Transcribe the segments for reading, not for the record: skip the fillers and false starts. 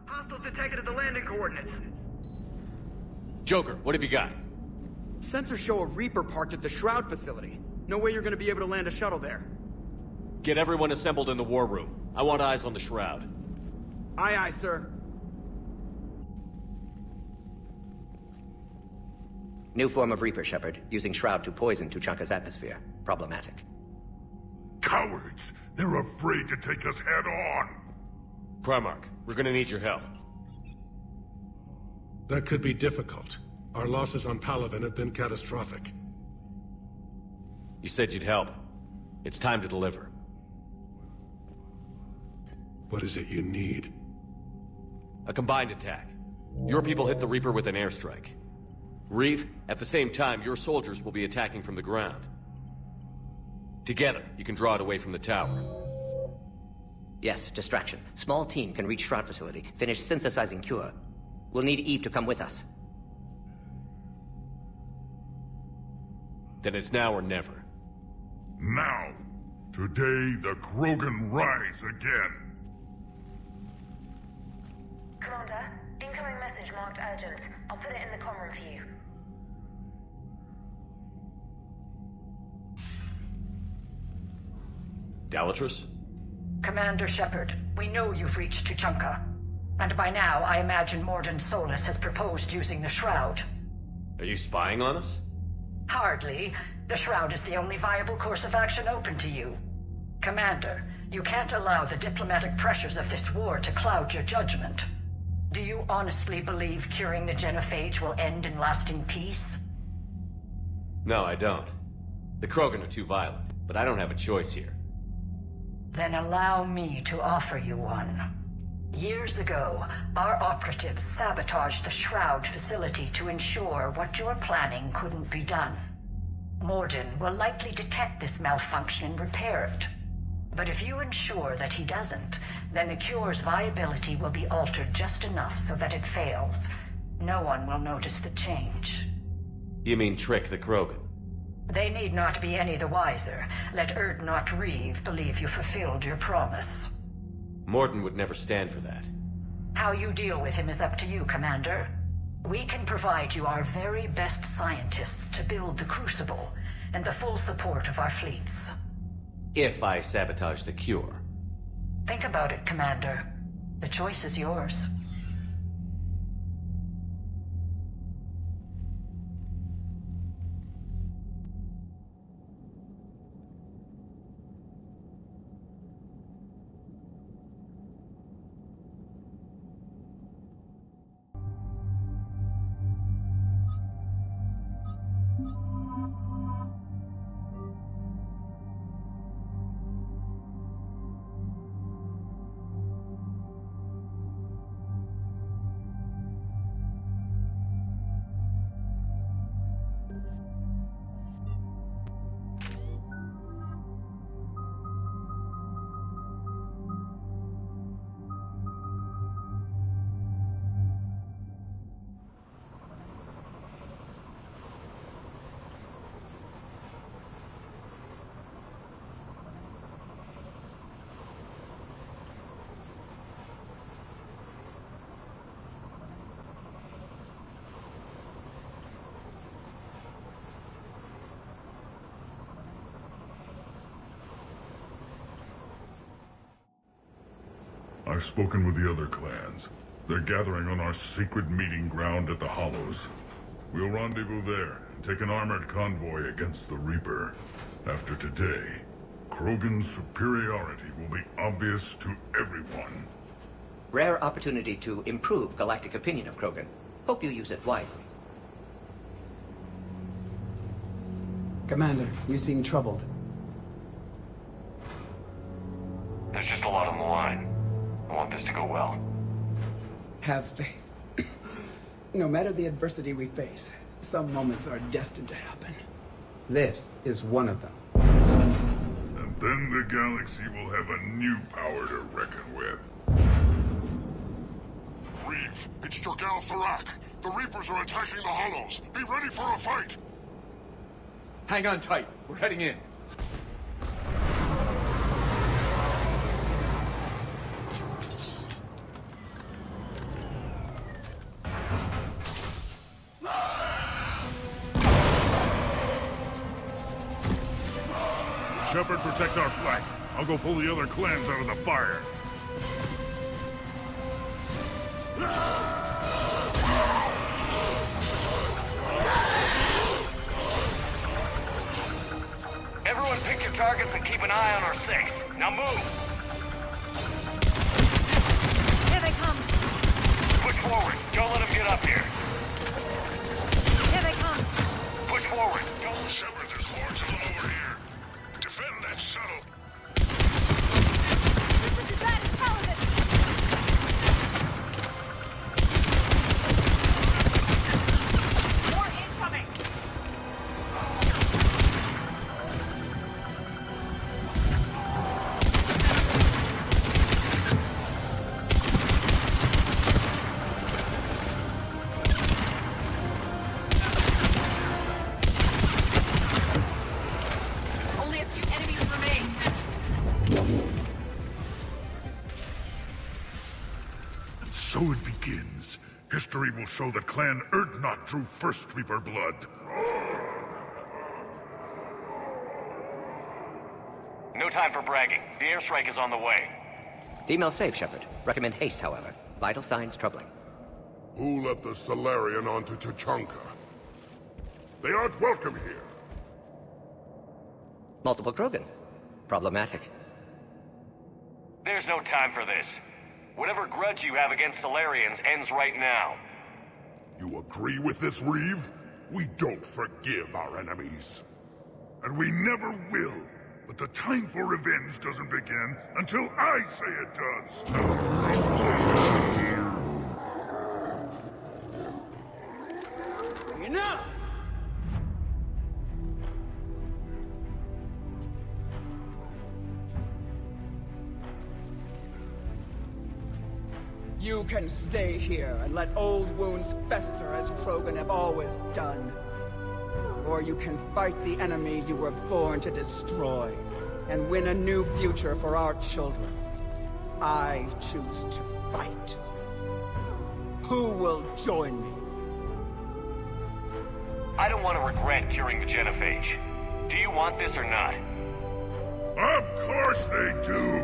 Hostiles detected at the landing coordinates. Joker, what have you got? Sensors show a Reaper parked at the Shroud facility. No way you're gonna be able to land a shuttle there. Get everyone assembled in the war room. I want eyes on the Shroud. Aye, aye, sir. New form of Reaper, Shepard, using Shroud to poison Tuchanka's atmosphere. Problematic. Cowards! They're afraid to take us head-on! Primarch, we're gonna need your help. That could be difficult. Our losses on Palaven have been catastrophic. You said you'd help. It's time to deliver. What is it you need? A combined attack. Your people hit the Reaper with an airstrike. Reeve, at the same time, your soldiers will be attacking from the ground. Together, you can draw it away from the tower. Yes, distraction. Small team can reach Shroud facility, finish synthesizing cure. We'll need Eve to come with us. Then it's now or never. Now! Today, the Krogan rise again! Commander, incoming incoming message marked urgent. I'll put it in the comm for you. Dalatrus? Commander Shepard, we know you've reached Tuchanka. And by now, I imagine Morden Solus has proposed using the Shroud. Are you spying on us? Hardly. The Shroud is the only viable course of action open to you. Commander, you can't allow the diplomatic pressures of this war to cloud your judgment. Do you honestly believe curing the genophage will end in lasting peace? No, I don't. The Krogan are too violent, but I don't have a choice here. Then allow me to offer you one. Years ago, our operatives sabotaged the Shroud facility to ensure what you're planning couldn't be done. Morden will likely detect this malfunction and repair it. But if you ensure that he doesn't, then the cure's viability will be altered just enough so that it fails. No one will notice the change. You mean trick the Krogan? They need not be any the wiser. Let Erdnot Reeve believe you fulfilled your promise. Morden would never stand for that. How you deal with him is up to you, Commander. We can provide you our very best scientists to build the Crucible, and the full support of our fleets. If I sabotage the cure. Think about it, Commander. The choice is yours. I've spoken with the other clans. They're gathering on our secret meeting ground at the Hollows. We'll rendezvous there and take an armored convoy against the Reaper. After today, Krogan's superiority will be obvious to everyone. Rare opportunity to improve galactic opinion of Krogan. Hope you use it wisely. Commander, you seem troubled. There's just a lot on the line. I want this to go well. Have faith. No matter the adversity we face, some moments are destined to happen. This is one of them. And then the galaxy will have a new power to reckon with. Reeve, it's Jorgal Tharak. The Reapers are attacking the Hollows. Be ready for a fight! Hang on tight. We're heading in. Shepard, protect our flank. I'll go pull the other clans out of the fire. Everyone pick your targets and keep an eye on our six. Now move! Here they come! Push forward. Don't let them get up here. Here they come! Push forward. Don't... Shepard, there's hordes of them over here. Defend that shuttle. This is bad as television! More incoming! Only a few enemies remain. And so it begins. History will show that Clan Erdnot drew first Reaper blood. No time for bragging. The airstrike is on the way. Female safe, Shepard. Recommend haste, however. Vital signs troubling. Who let the Salarian onto Tachanka? They aren't welcome here. Multiple Krogan. Problematic. There's no time for this. Whatever grudge you have against Salarians ends right now. You agree with this, Reeve? We don't forgive our enemies. And we never will. But the time for revenge doesn't begin until I say it does. Enough! You can stay here and let old wounds fester as Krogan have always done. Or you can fight the enemy you were born to destroy, and win a new future for our children. I choose to fight. Who will join me? I don't want to regret curing the genophage. Do you want this or not? Of course they do!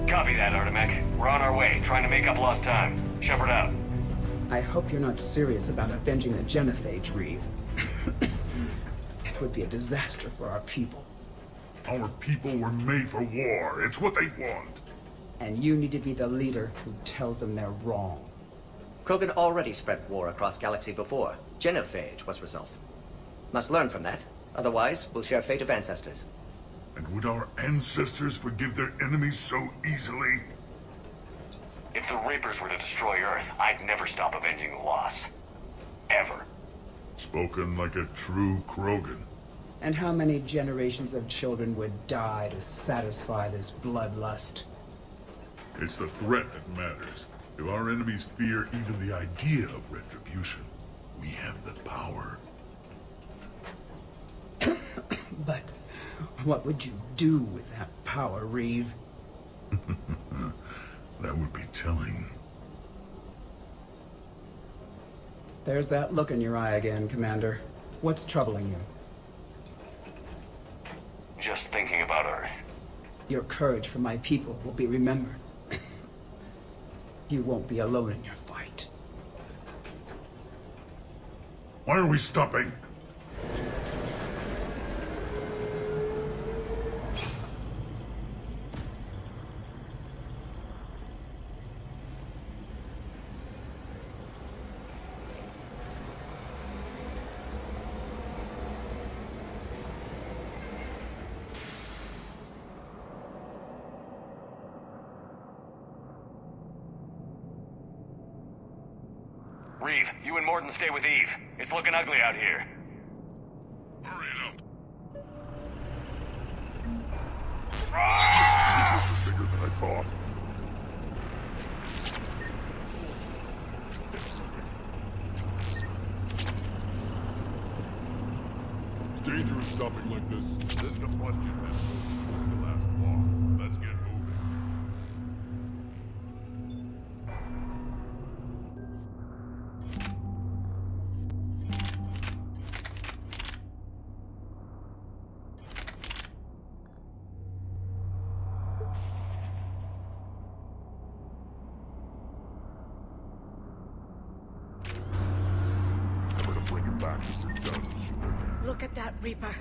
Copy that, Artemek. We're on our way, trying to make up lost time. Shepard out. I hope you're not serious about avenging the genophage, Reeve. It would be a disaster for our people. Our people were made for war. It's what they want. And you need to be the leader who tells them they're wrong. Krogan already spread war across galaxy before. Genophage was result. Must learn from that. Otherwise, we'll share fate of ancestors. And would our ancestors forgive their enemies so easily? If the Reapers were to destroy Earth, I'd never stop avenging the loss. Ever. Spoken like a true Krogan. And how many generations of children would die to satisfy this bloodlust? It's the threat that matters. If our enemies fear even the idea of retribution, we have the power. But what would you do with that power, Reeve? That would be telling. There's that look in your eye again, Commander. What's troubling you? Just thinking about Earth. Your courage for my people will be remembered. You won't be alone in your fight. Why are we stopping? Reeve, you and Morton stay with Eve. It's looking ugly out here. Hurry it up. Bigger than I thought. It's dangerous stopping like this. This is the question that's going to last long. Let's get moving. Look at that Reaper.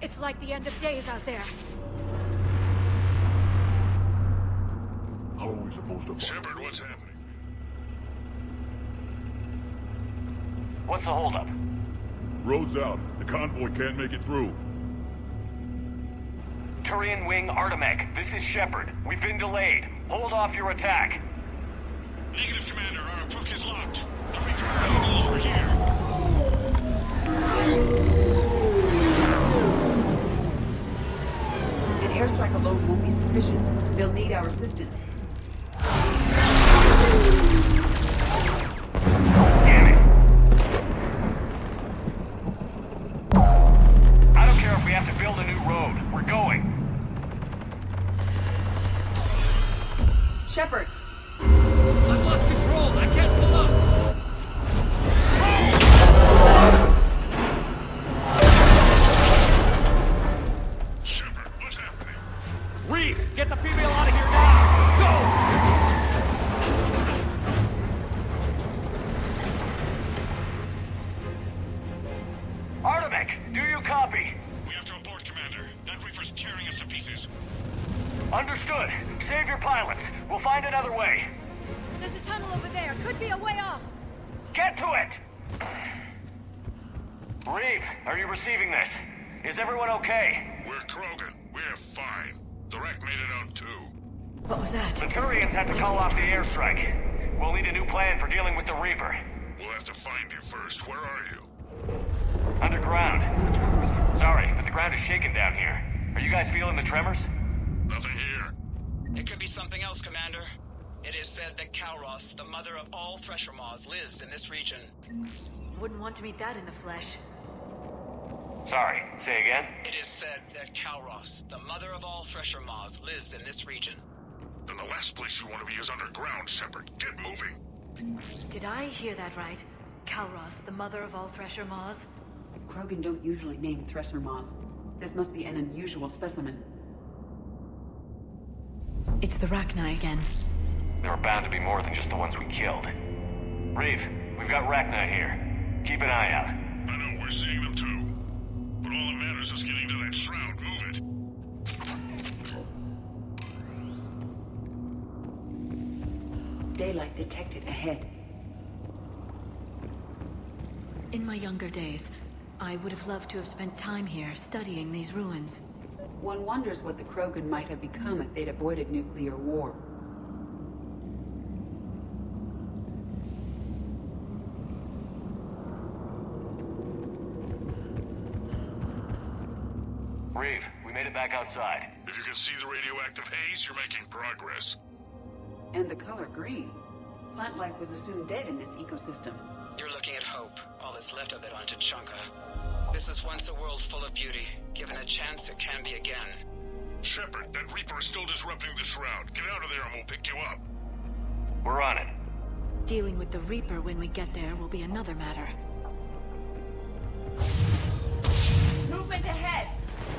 It's like the end of days out there. How are we supposed to find Shepard, what's happening? What's the holdup? Road's out. The convoy can't make it through. Turian Wing Artemek, this is Shepard. We've been delayed. Hold off your attack. Negative, Commander. Our approach is locked. The Reaper already knows we're here. they'll need our assistance. Damn it! I don't care if we have to build a new road. We're going. Shepard! I've lost control! I can't pull up! Shepard, what's happening? Reed, get the female out of here now! Go! Artemek, do you copy? We have to abort, Commander. That Reaper's tearing us to pieces. Understood. Save your pilots. We'll find another way. There's a tunnel over there. Could be a way off. Get to it! Reeve, are you receiving this? Is everyone okay? We're Krogan. We're fine. The wreck made it out too. What was that? The Turians had to call off the airstrike. We'll need a new plan for dealing with the Reaper. We'll have to find you first. Where are you? Underground. Sorry, but the ground is shaking down here. Are you guys feeling the tremors? Nothing here. It could be something else, Commander. It is said that Kalros, the mother of all Thresher Maws, lives in this region. Wouldn't want to meet that in the flesh. Sorry, say again? It is said that Kalros, the mother of all Thresher Maws, lives in this region. Then the last place you want to be is underground, Shepard. Get moving. Did I hear that right? Kalros, the mother of all Thresher Maws? Krogan don't usually name Thresher Maws. This must be an unusual specimen. It's the Rachni again. There are bound to be more than just the ones we killed. Reeve, we've got Rachni here. Keep an eye out. I know, we're seeing them too. But all that matters is getting to that shroud. Move it. Daylight detected ahead. In my younger days, I would have loved to have spent time here studying these ruins. One wonders what the Krogan might have become if they'd avoided nuclear war. Reeve, we made it back outside. If you can see the radioactive haze, you're making progress. And the color green. Plant life was assumed dead in this ecosystem. You're looking at hope, all that's left of it on Tachanka. This was once a world full of beauty. Given a chance, it can be again. Shepard, that Reaper is still disrupting the shroud. Get out of there and we'll pick you up. We're on it. Dealing with the Reaper when we get there will be another matter. Movement ahead!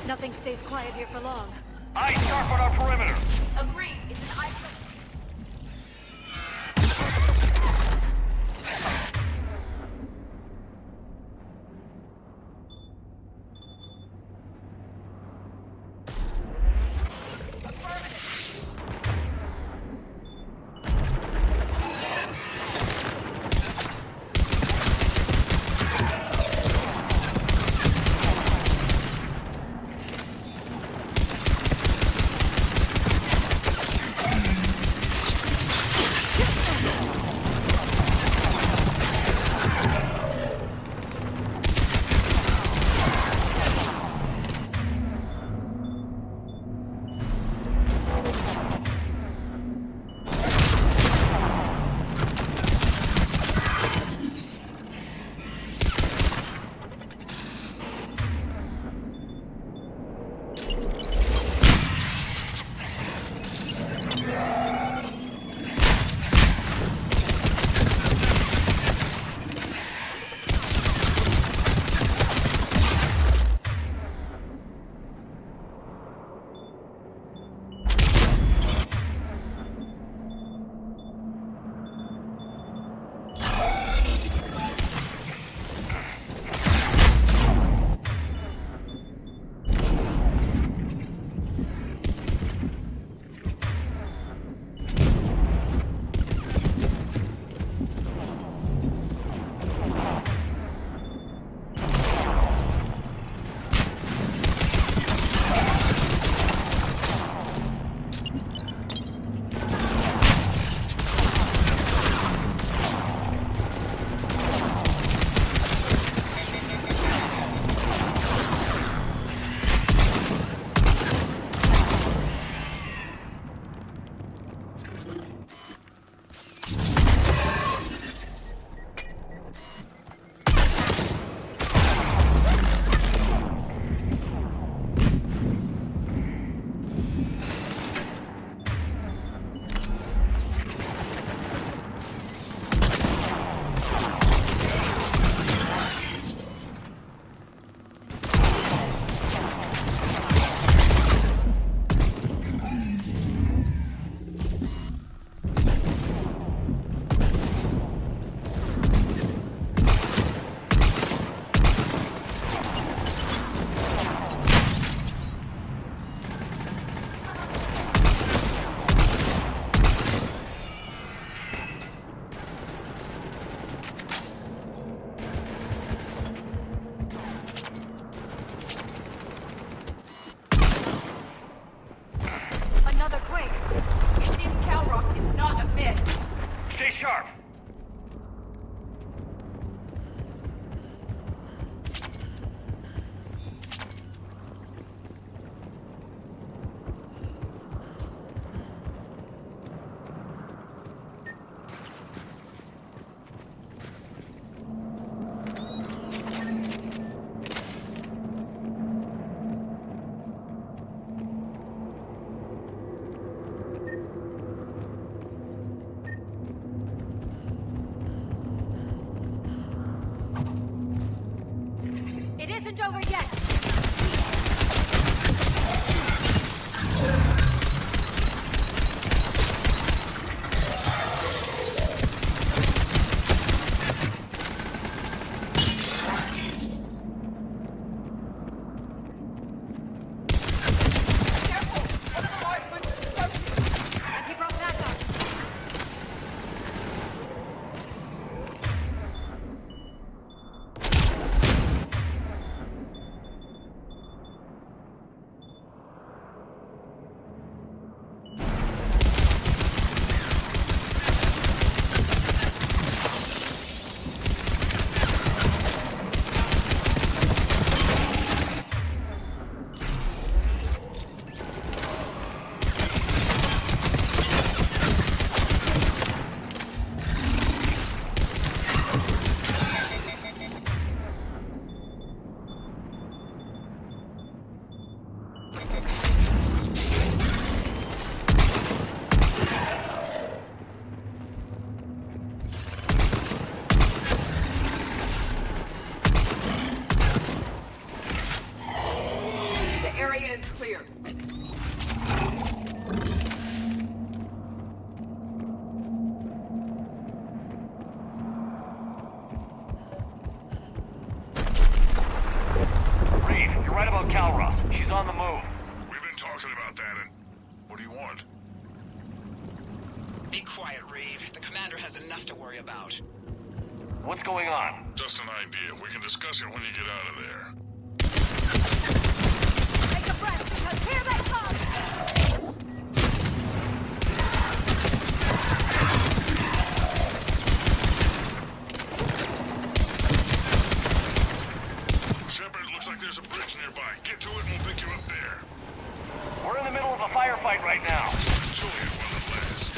Nothing stays quiet here for long. Eyes sharp on our perimeter. Agreed. It's an ice. isn't over yet! She's on the move. We've been talking about that, and what do you want? Be quiet, Reeve. The commander has enough to worry about. What's going on? Just an idea. We can discuss it when you get out of there. Take a breath, because here they come! Shepard, looks like there's a bridge nearby. Get to it and we'll pick you up there. We're in the middle of a firefight right now. Enjoy it while it lasts.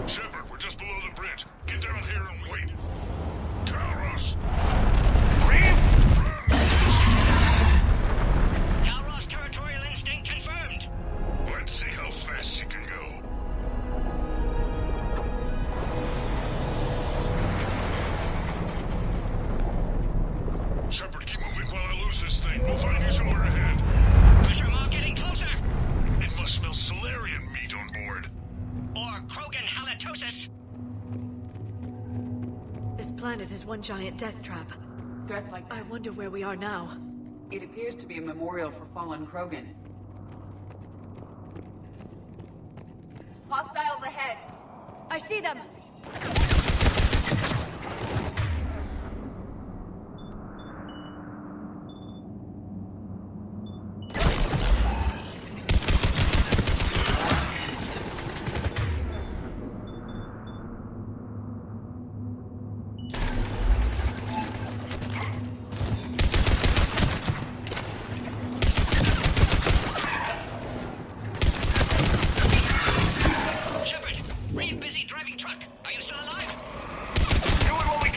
Shepard, we're just below the bridge. Get down here and wait. Calros! Reeve? Calros territorial instinct confirmed. Let's see how fast she can go. Shepard, keep moving while I lose this thing. We'll find you somewhere ahead. Pressure mark getting closer. It must smell Solarian meat on board. Or Krogan halitosis. This planet is one giant death trap. Threats like I wonder where we are now. it appears to be a memorial for fallen Krogan. Hostiles ahead. I see them. Shepard, Reeve busy driving truck. Are you still alive? Doing what we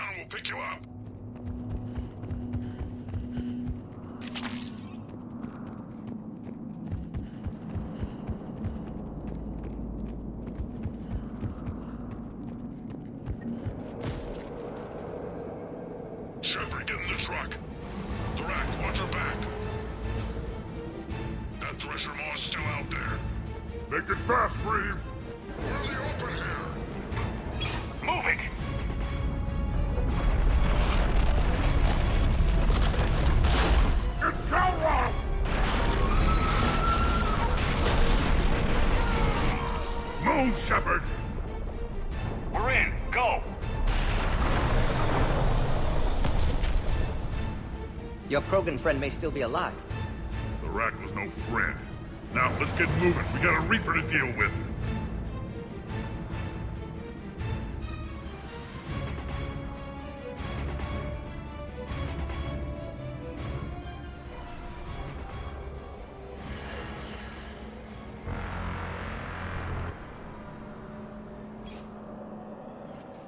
down, we'll pick you up. Shepard, get in the truck. Direct, watch your back. That Thresher Maw's still out there. Make it fast, Reeve. We're in the open here. Move it! It's Calross! Move, Shepard! We're in. Go! Your Krogan friend may still be alive. The Rack was no friend. Now, let's get moving. We got a Reaper to deal with.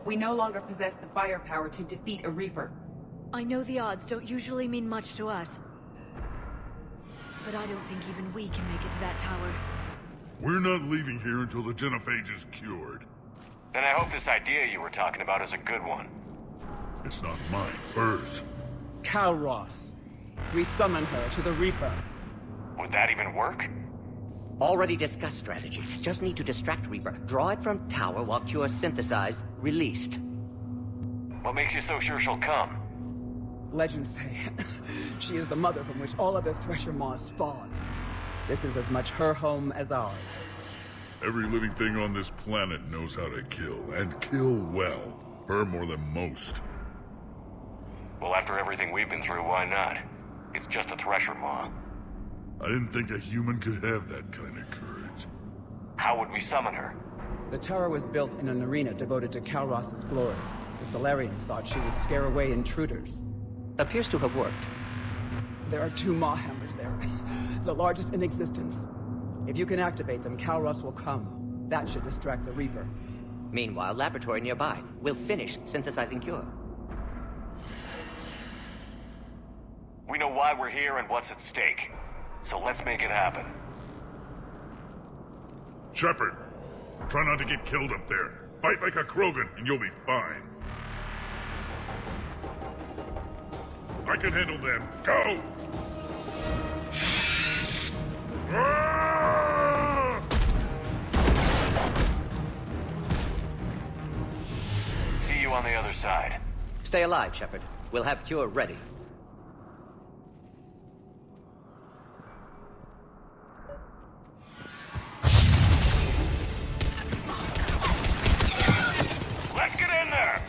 We no longer possess the firepower to defeat a Reaper. I know the odds don't usually mean much to us. But I don't think even we can make it to that tower. We're not leaving here until the genophage is cured. Then I hope this idea you were talking about is a good one. It's not mine, hers. Calross. We summon her to the Reaper. Would that even work? Already discussed strategy. Just need to distract Reaper. Draw it from tower while Cure synthesized, released. What makes you so sure she'll come? Legends say she is the mother from which all other Thresher Maws spawn. This is as much her home as ours. Every living thing on this planet knows how to kill, and kill well. Her more than most. Well, after everything we've been through, why not? It's just a Thresher Maw. I didn't think a human could have that kind of courage. How would we summon her? The tower was built in an arena devoted to Calross's glory. The Solarians thought she would scare away intruders. Appears to have worked. There are 2 Maw hammers there, the largest in existence. If you can activate them, Calross will come. That should distract the Reaper. Meanwhile, laboratory nearby. We'll finish synthesizing Cure. We know why we're here and what's at stake. So let's make it happen. Shepard, try not to get killed up there. Fight like a Krogan, and you'll be fine. I can handle them. Go! Ah! See you on the other side. Stay alive, Shepard. We'll have Cure ready. Let's get in there!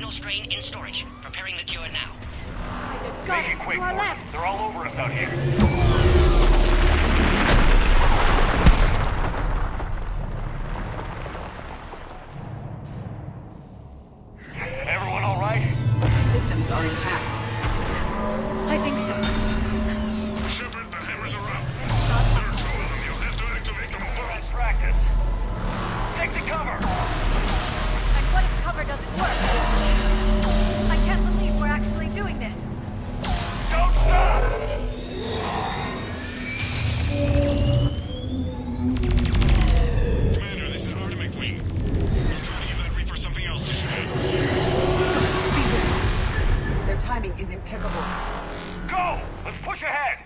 original strain in storage. Preparing the cure now. Make it quick, Morton. They're all over us out here. Everyone all right? Systems are intact. I think so. Shepard, the hammers are up. There are 2 of them. You'll have to activate them both. Let's practice. Stick to cover. And what if cover doesn't work? I can't believe we're actually doing this. Don't stop! Commander, this is Artemis Wing. I'm trying to give that Reaper something else to shoot at. Their timing is impeccable. Go! Let's push ahead!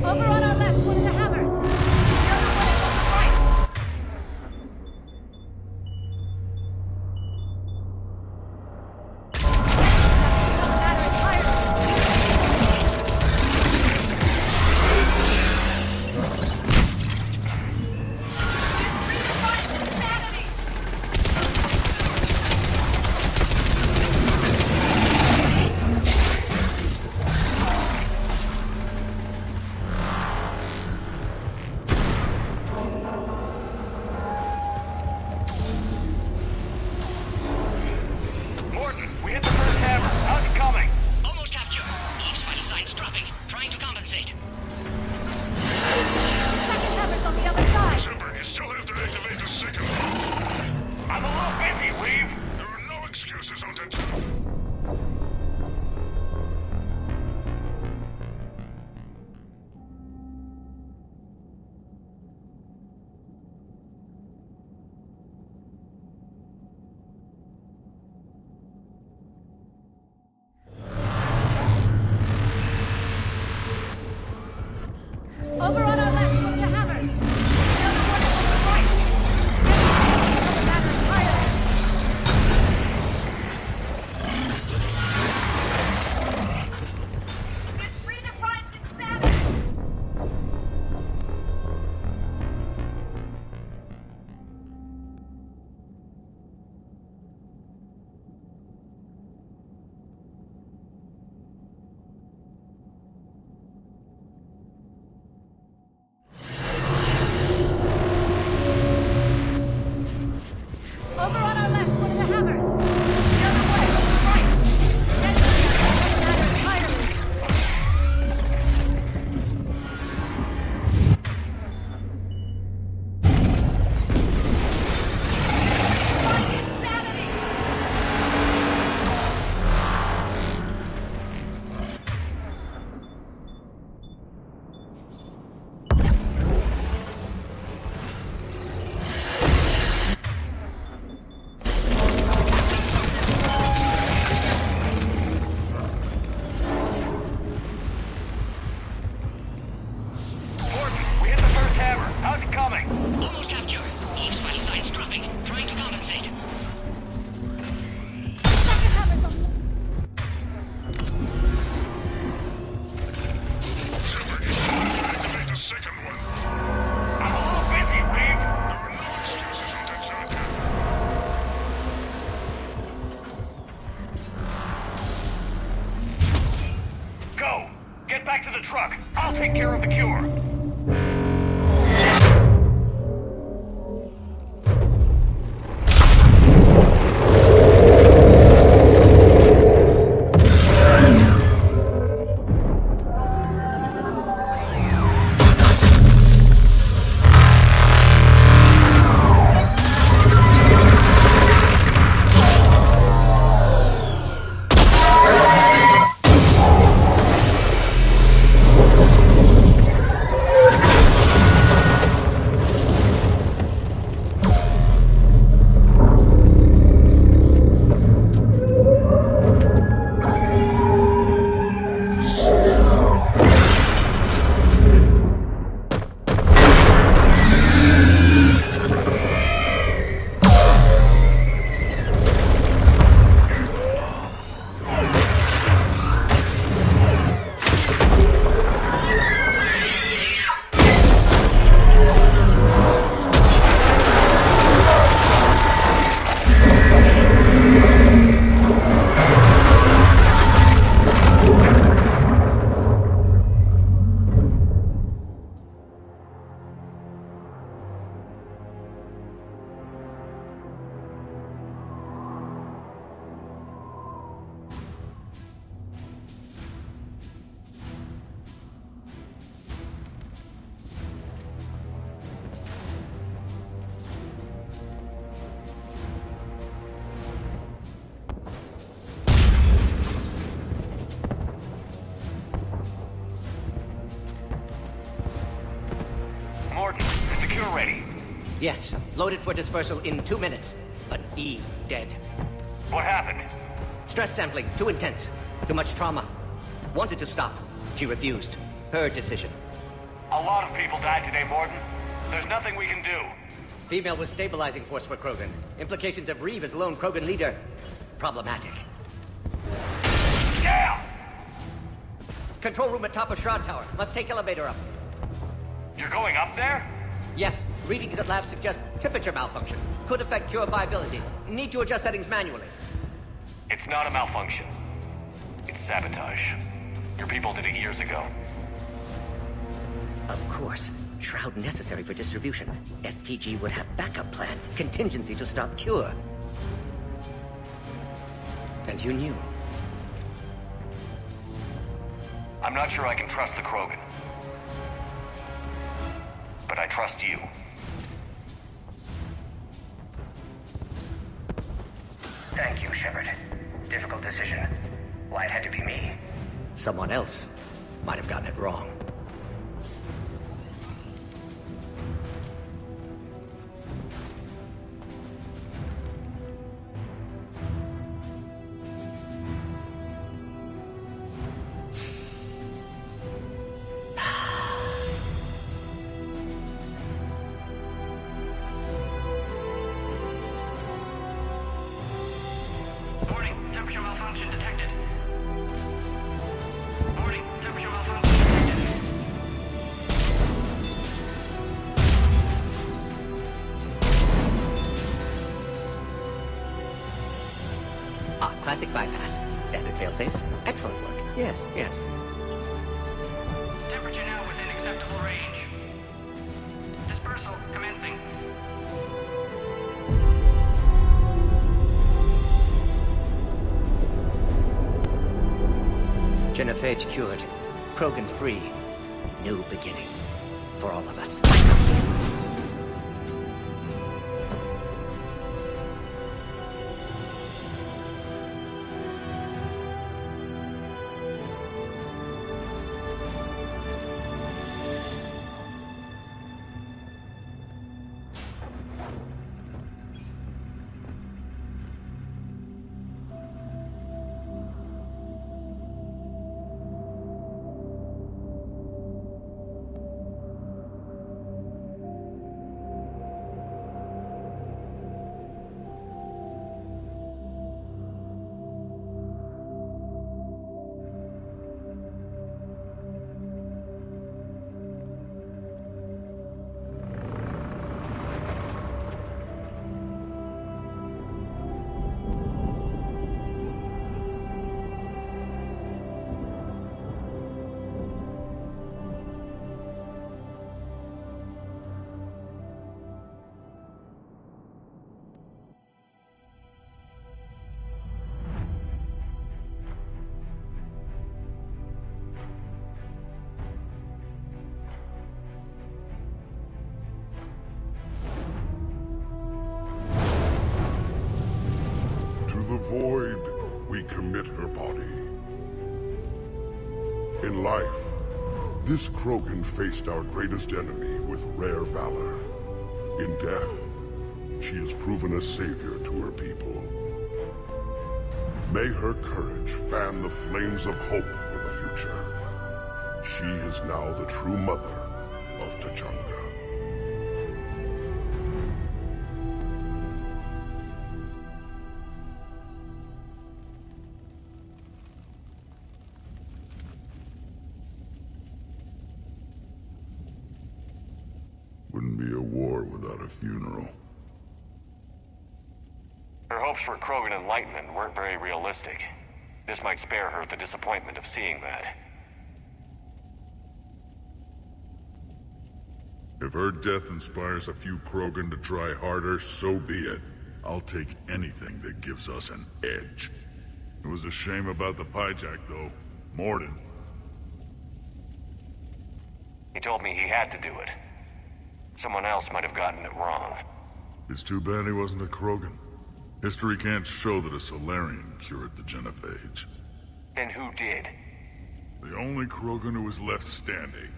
Over on our left, one of the hammers. The other one is on the right. Another battery fired. Morton, we hit the first hammer. How's it coming? Almost half cure. Eve's vital signs dropping. Trying to compensate. Second hammer's on the other side. Shepard, you still have to activate the second one. I'm a little busy, Reeve. There are no excuses on that. Over on our left, one of the hammers. The other one is on the right. Another battery fired. It's redefined insanity. Over on our left, one of the hammers. The other one is on the right. Another battery Morton, we hit the first hammer. How's it coming? Almost half cure. Eve's vital signs dropping. Trying to compensate. second hammer's on. Shepard, you still have to activate the second one. I'm a little busy, Reeve. There are no excuses on that side. Go! Get back to the truck. I'll take care of the cure. Yes, loaded for dispersal in 2 minutes. But Eve, dead. What happened? Stress sampling, too intense. Too much trauma. Wanted to stop. She refused. Her decision. A lot of people died today, Morden. There's nothing we can do. Female was stabilizing force for Krogan. Implications of Reeve as lone Krogan leader. Problematic. Yeah! Control room at top of Shroud Tower. Must take elevator up. You're going up there? Yes. Readings at lab suggest temperature malfunction. Could affect cure viability. Need to adjust settings manually. It's not a malfunction. It's sabotage. Your people did it years ago. Of course. Shroud necessary for distribution. STG would have backup plan. Contingency to stop cure. And you knew. I'm not sure I can trust the Krogan. But I trust you. Thank you, Shepard. Difficult decision. Why it had to be me? Someone else might have gotten it wrong. Classic bypass. Standard failsafes. Excellent work. Yes, yes. Temperature now within acceptable range. Dispersal commencing. Genophage cured. Krogan free. New beginning. For all of us. The void, we commit her body. In life, this Krogan faced our greatest enemy with rare valor. In death, she has proven a savior to her people. May her courage fan the flames of hope for the future. She is now the true mother of Tachanka. Wouldn't be a war without a funeral. Her hopes for Krogan enlightenment weren't very realistic. This might spare her the disappointment of seeing that. If her death inspires a few Krogan to try harder, so be it. I'll take anything that gives us an edge. It was a shame about the hijack, though. Morden. He told me he had to do it. Someone else might have gotten it wrong. It's too bad he wasn't a Krogan. History can't show that a Solarian cured the Genophage. Then who did? The only Krogan who was left standing.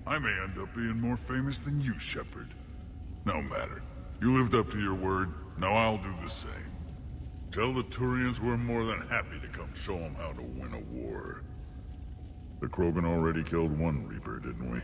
I may end up being more famous than you, Shepard. No matter. You lived up to your word, now I'll do the same. Tell the Turians we're more than happy to come show them how to win a war. The Krogan already killed one Reaper, didn't we?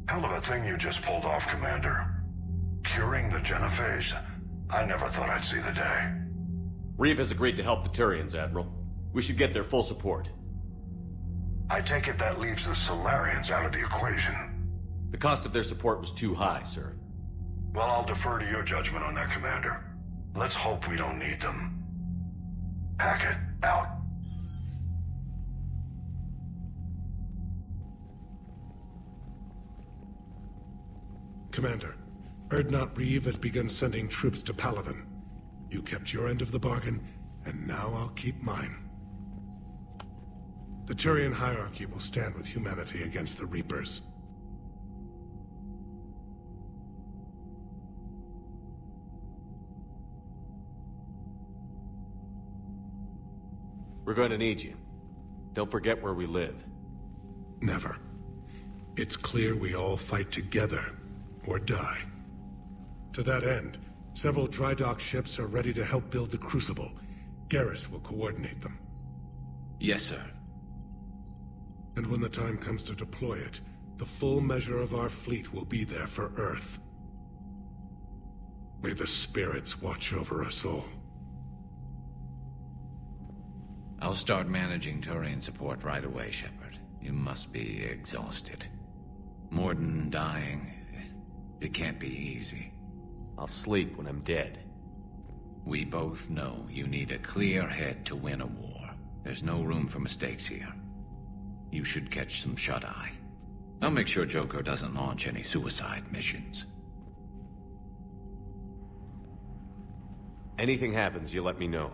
Hell of a thing you just pulled off, Commander. Curing the genophage? I never thought I'd see the day. Reeve has agreed to help the Turians, Admiral. We should get their full support. I take it that leaves the Solarians out of the equation. The cost of their support was too high, sir. Well, I'll defer to your judgment on that, Commander. Let's hope we don't need them. Hackett, out. Commander, Erdnot Reeve has begun sending troops to Palaven. You kept your end of the bargain, and now I'll keep mine. The Turian hierarchy will stand with humanity against the Reapers. We're going to need you. Don't forget where we live. Never. It's clear we all fight together, or die. To that end, several dry dock ships are ready to help build the Crucible. Garrus will coordinate them. Yes, sir. And when the time comes to deploy it, the full measure of our fleet will be there for Earth. May the spirits watch over us all. I'll start managing Turian support right away, Shepard. You must be exhausted. Morden dying... it can't be easy. I'll sleep when I'm dead. We both know you need a clear head to win a war. There's no room for mistakes here. You should catch some shut-eye. I'll make sure Joker doesn't launch any suicide missions. Anything happens, you let me know.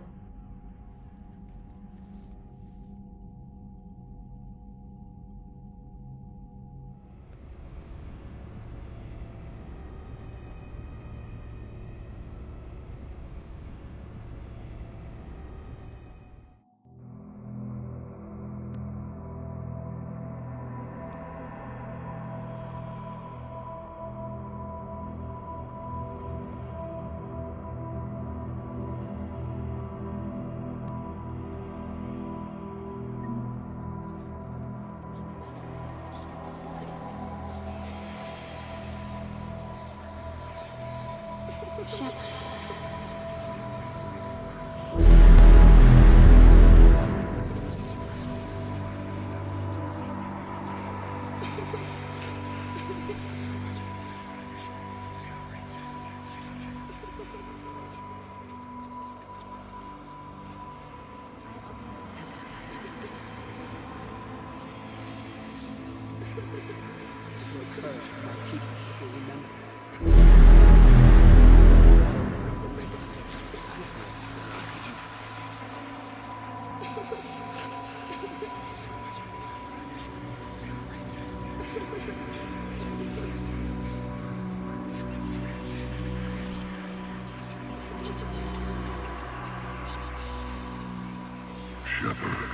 Shepard. Shepard.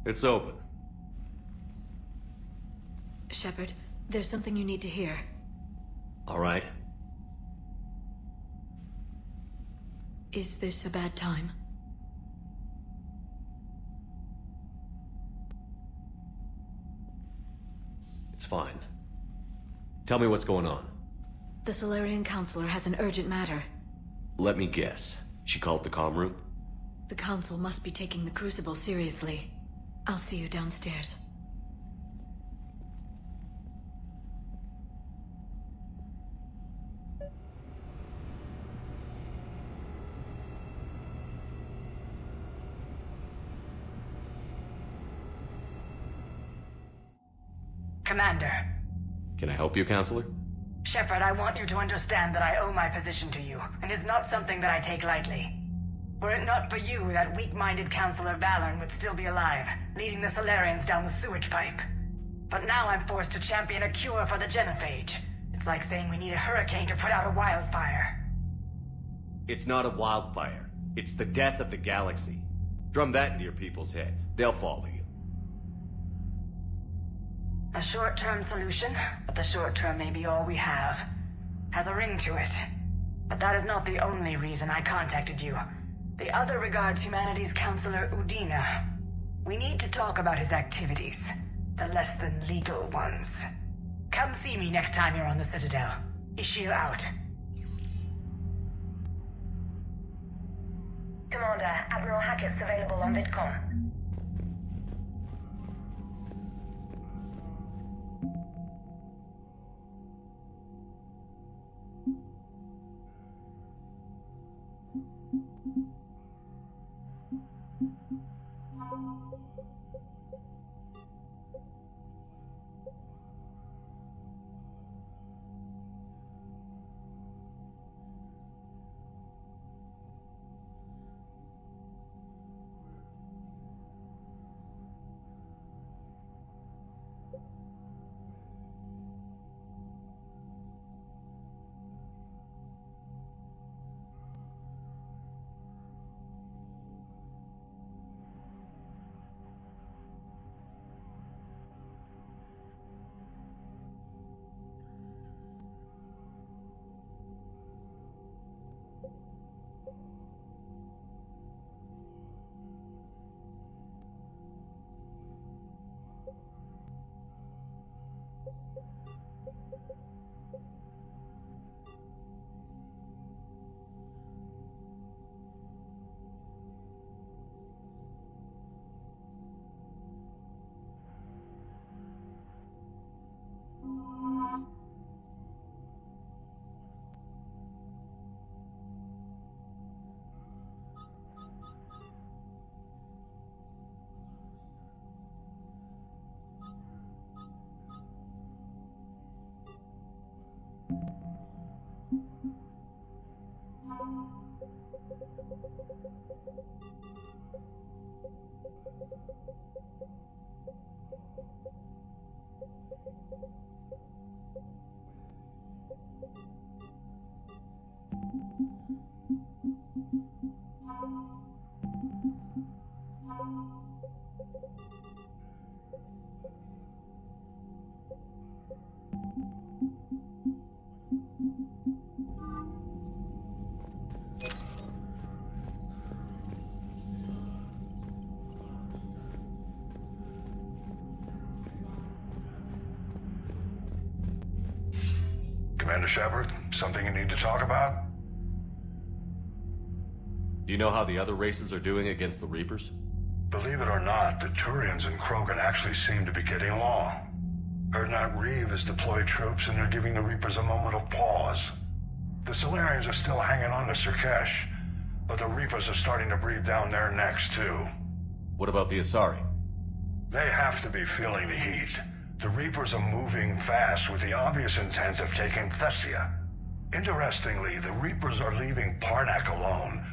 It's open. Shepard, there's something you need to hear. All right. Is this a bad time? It's fine. Tell me what's going on. The Solarian Counselor has an urgent matter. Let me guess. She called the comm room? The Council must be taking the Crucible seriously. I'll see you downstairs. Commander. Can I help you, Counselor? Shepard, I want you to understand that I owe my position to you, and it's not something that I take lightly. Were it not for you, that weak-minded Counselor Valorn would still be alive, leading the Solarians down the sewage pipe. But now I'm forced to champion a cure for the genophage. It's like saying we need a hurricane to put out a wildfire. It's not a wildfire. It's the death of the galaxy. Drum that into your people's heads. They'll follow you. A short-term solution, but the short term may be all we have. Has a ring to it. But that is not the only reason I contacted you. The other regards humanity's Counselor Udina. We need to talk about his activities. The less than legal ones. Come see me next time you're on the Citadel. Ishil out. Commander, Admiral Hackett's available on VidCom. Commander Shepard, something you need to talk about? Do you know how the other races are doing against the Reapers? Believe it or not, the Turians and Krogan actually seem to be getting along. Erdnot Reeve has deployed troops and they're giving the Reapers a moment of pause. The Solarians are still hanging on to Surkesh, but the Reapers are starting to breathe down their necks too. What about the Asari? They have to be feeling the heat. The Reapers are moving fast with the obvious intent of taking Thessia. Interestingly, the Reapers are leaving Parnak alone.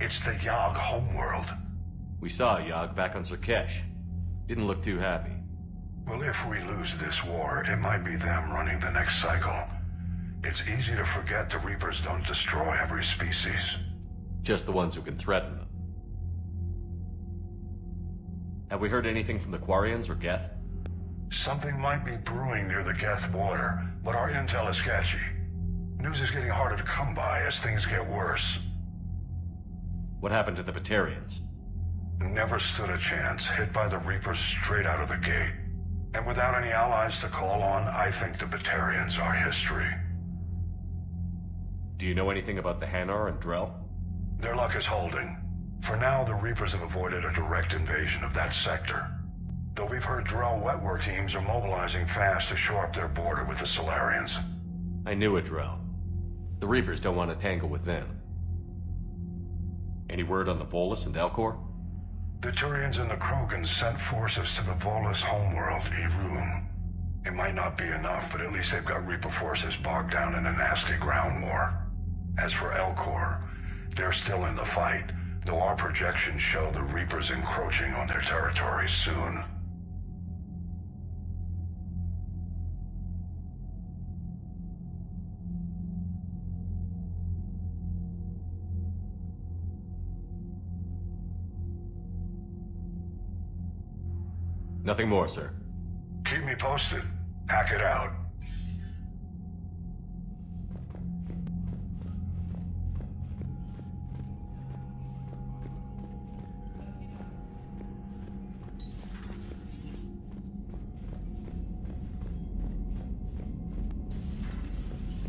It's the Yogg homeworld. We saw Yogg back on Surkesh. Didn't look too happy. Well, if we lose this war, it might be them running the next cycle. It's easy to forget the Reapers don't destroy every species. Just the ones who can threaten them. Have we heard anything from the Quarians or Geth? Something might be brewing near the Geth border, but our intel is sketchy. News is getting harder to come by as things get worse. What happened to the Batarians? Never stood a chance, hit by the Reapers straight out of the gate. And without any allies to call on, I think the Batarians are history. Do you know anything about the Hanar and Drell? Their luck is holding. For now, the Reapers have avoided a direct invasion of that sector. Though we've heard Drell wetwork teams are mobilizing fast to shore up their border with the Solarians. I knew it, Drell. The Reapers don't want to tangle with them. Any word on the Volus and Elcor? The Turians and the Krogans sent forces to the Volus homeworld, Irun. It might not be enough, but at least they've got Reaper forces bogged down in a nasty ground war. As for Elcor, they're still in the fight, though our projections show the Reapers encroaching on their territory soon. Nothing more, sir. Keep me posted. Hack it out.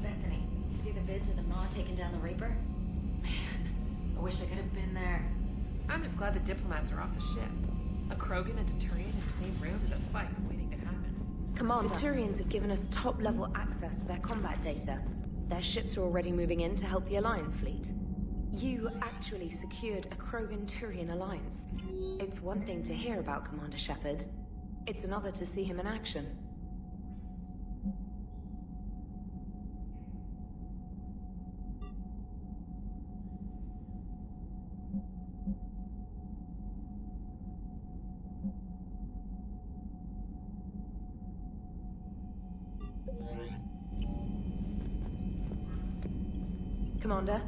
Bethany, you see the vids of the Maw taking down the Reaper? Man, I wish I could have been there. I'm just glad the diplomats are off the ship. A Krogan and a Turian in the same room is a fight waiting to happen. Commander, the Turians have given us top-level access to their combat data. Their ships are already moving in to help the Alliance fleet. You actually secured a Krogan-Turian alliance. It's one thing to hear about Commander Shepard. It's another to see him in action. Commander?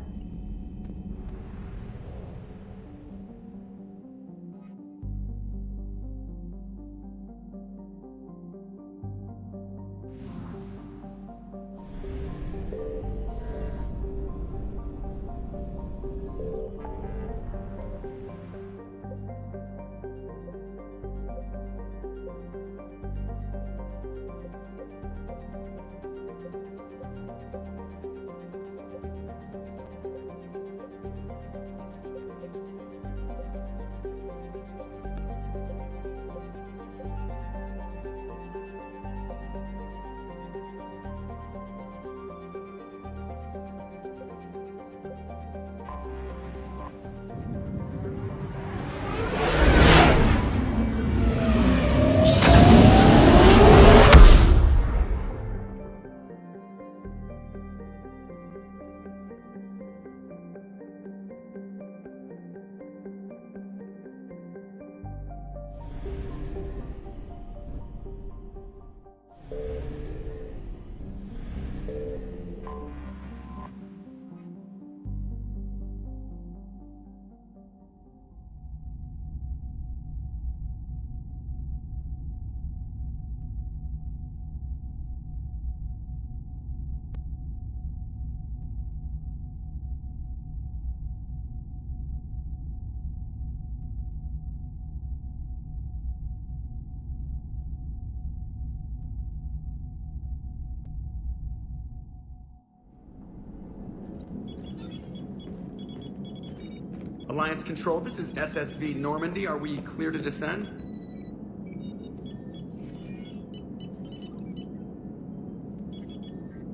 Alliance Control, this is SSV Normandy. Are we clear to descend?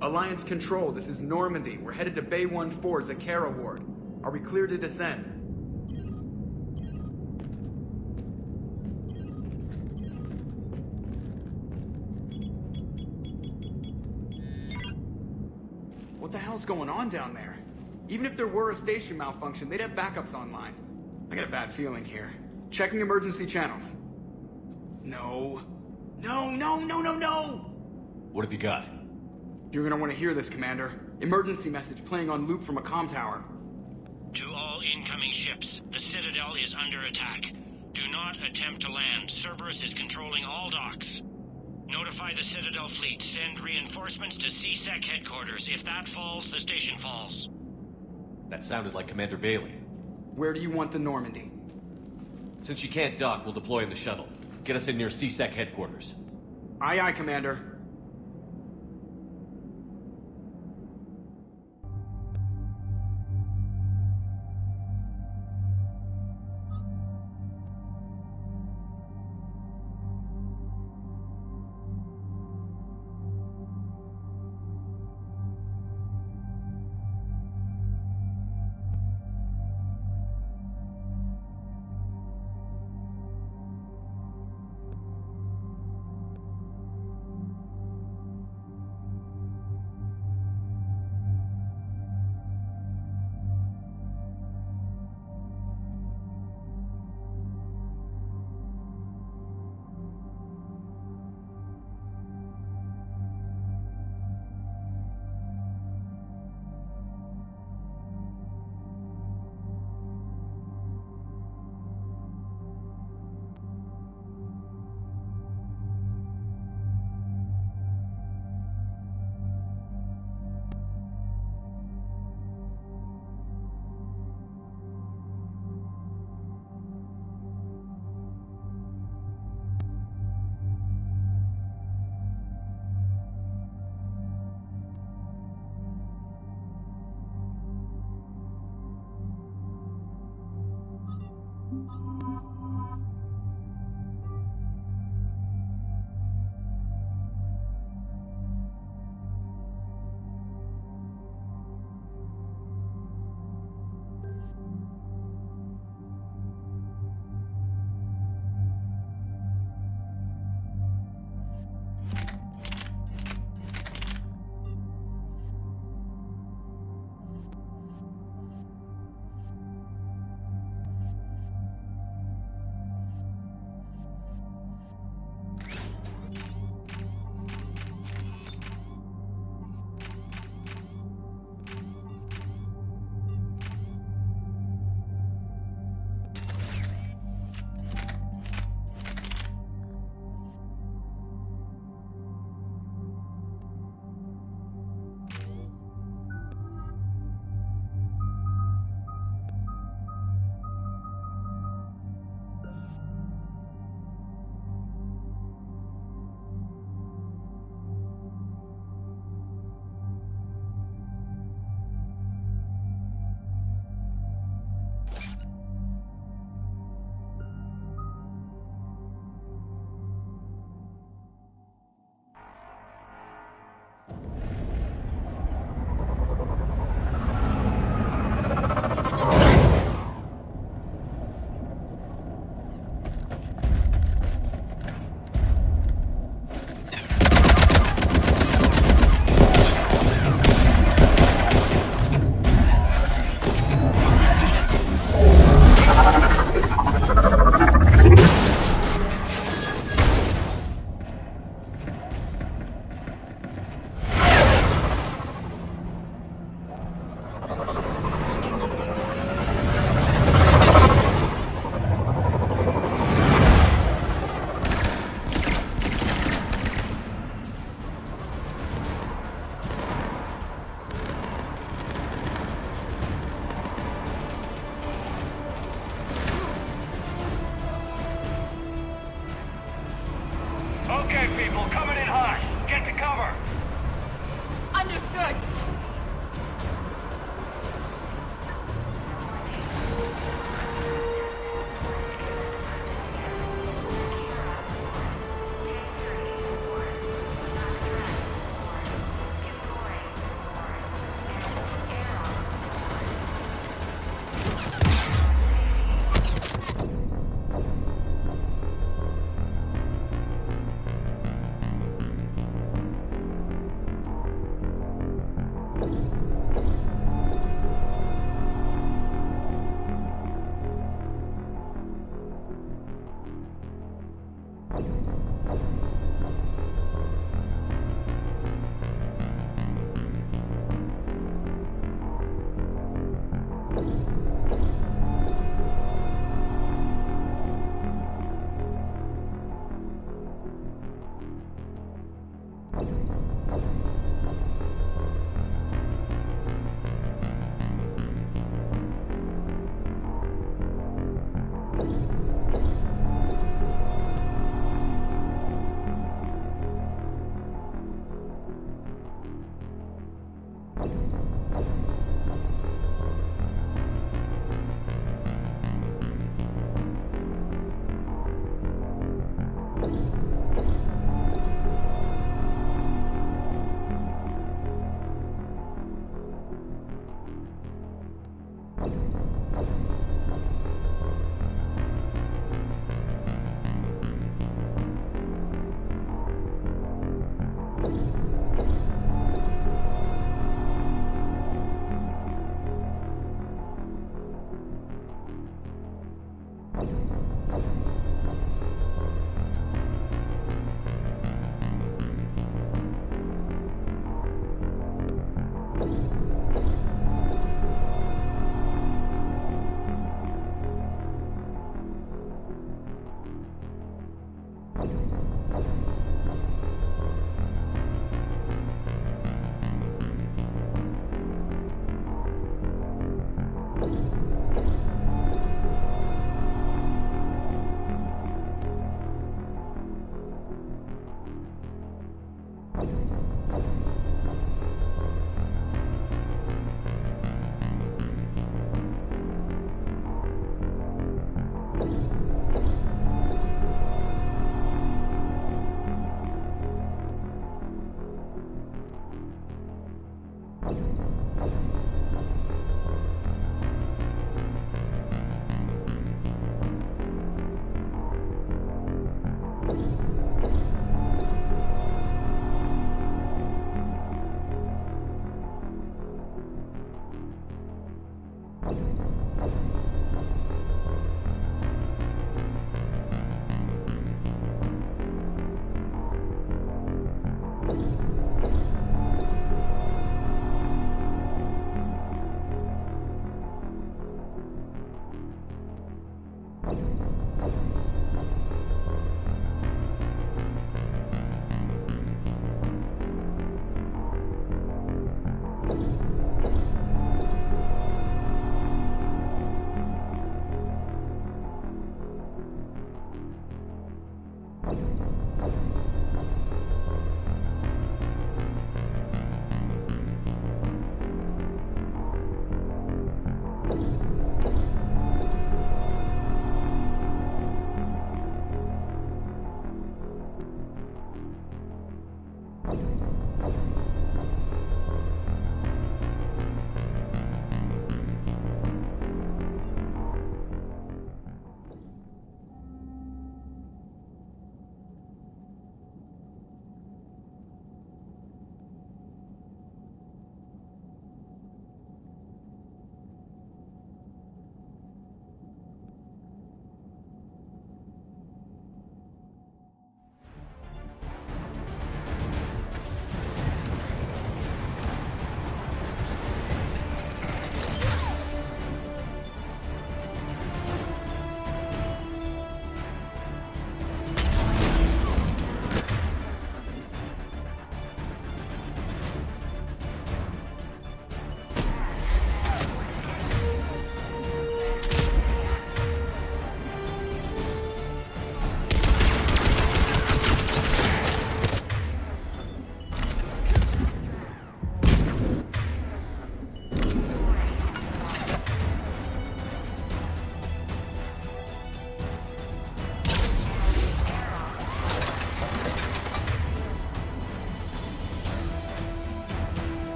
Alliance Control, this is Normandy. We're headed to Bay 1-4, Zakara Ward. Are we clear to descend? What the hell's going on down there? Even if there were a station malfunction, they'd have backups online. I got a bad feeling here. Checking emergency channels. No. No, no, no, no, no! What have you got? You're gonna want to hear this, Commander. Emergency message playing on loop from a comm tower. To all incoming ships, the Citadel is under attack. Do not attempt to land. Cerberus is controlling all docks. Notify the Citadel fleet. Send reinforcements to CSEC headquarters. If that falls, the station falls. That sounded like Commander Bailey. Where do you want the Normandy? Since she can't dock, we'll deploy in the shuttle. Get us in near CSEC headquarters. Aye, aye, Commander.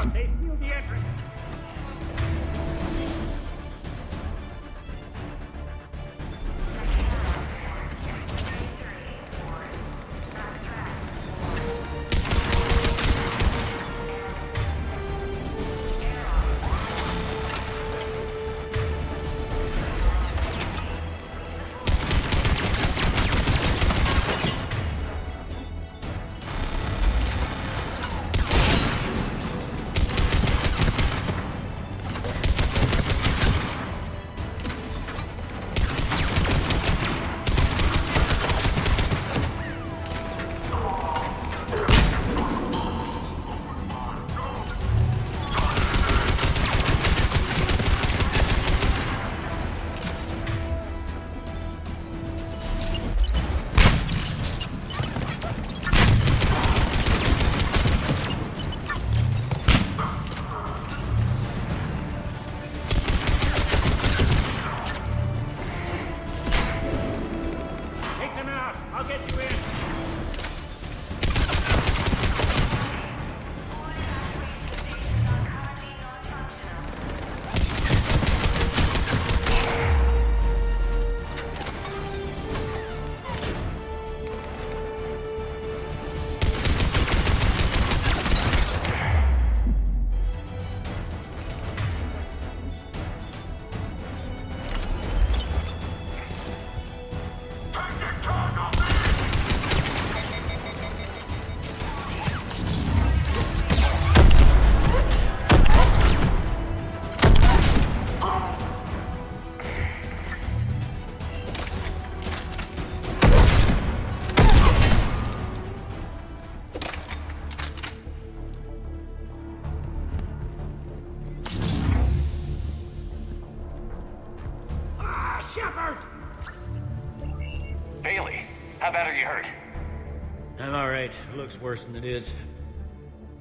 out! They sealed the entrance! Shepard! Bailey, how bad are you hurt? I'm alright. Looks worse than it is.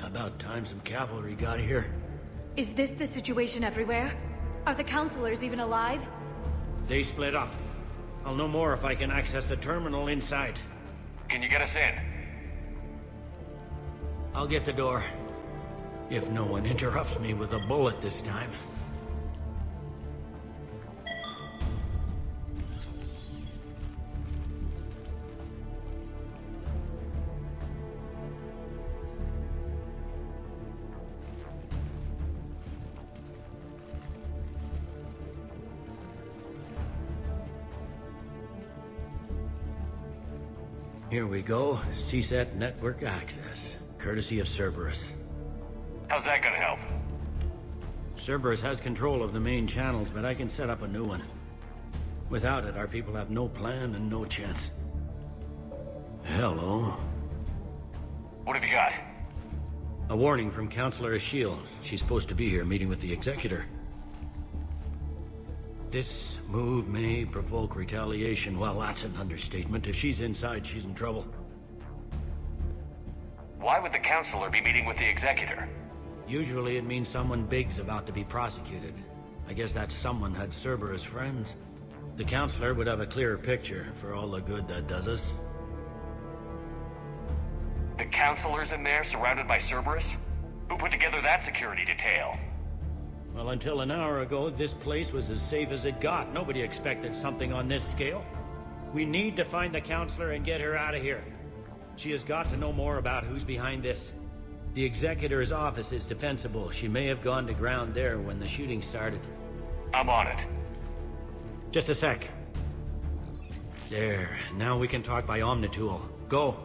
About time some cavalry got here. Is this the situation everywhere? Are the counselors even alive? They split up. I'll know more if I can access the terminal inside. Can you get us in? I'll get the door. If no one interrupts me with a bullet this time. Here we go. CSAT network access, courtesy of Cerberus. How's that gonna help? Cerberus has control of the main channels, but I can set up a new one. Without it, our people have no plan and no chance. Hello. What have you got? A warning from Counselor Ashiel. She's supposed to be here meeting with the Executor. This move may provoke retaliation. Well, that's an understatement. If she's inside, she's in trouble. Why would the Counselor be meeting with the Executor? Usually it means someone big's about to be prosecuted. I guess that someone had Cerberus friends. The Counselor would have a clearer picture for all the good that does us. The Counselor's in there, surrounded by Cerberus? Who put together that security detail? Well, until an hour ago, this place was as safe as it got. Nobody expected something on this scale. We need to find the Counselor and get her out of here. She has got to know more about who's behind this. The Executor's office is defensible. She may have gone to ground there when the shooting started. I'm on it. Just a sec. There. Now we can talk by Omnitool. Go.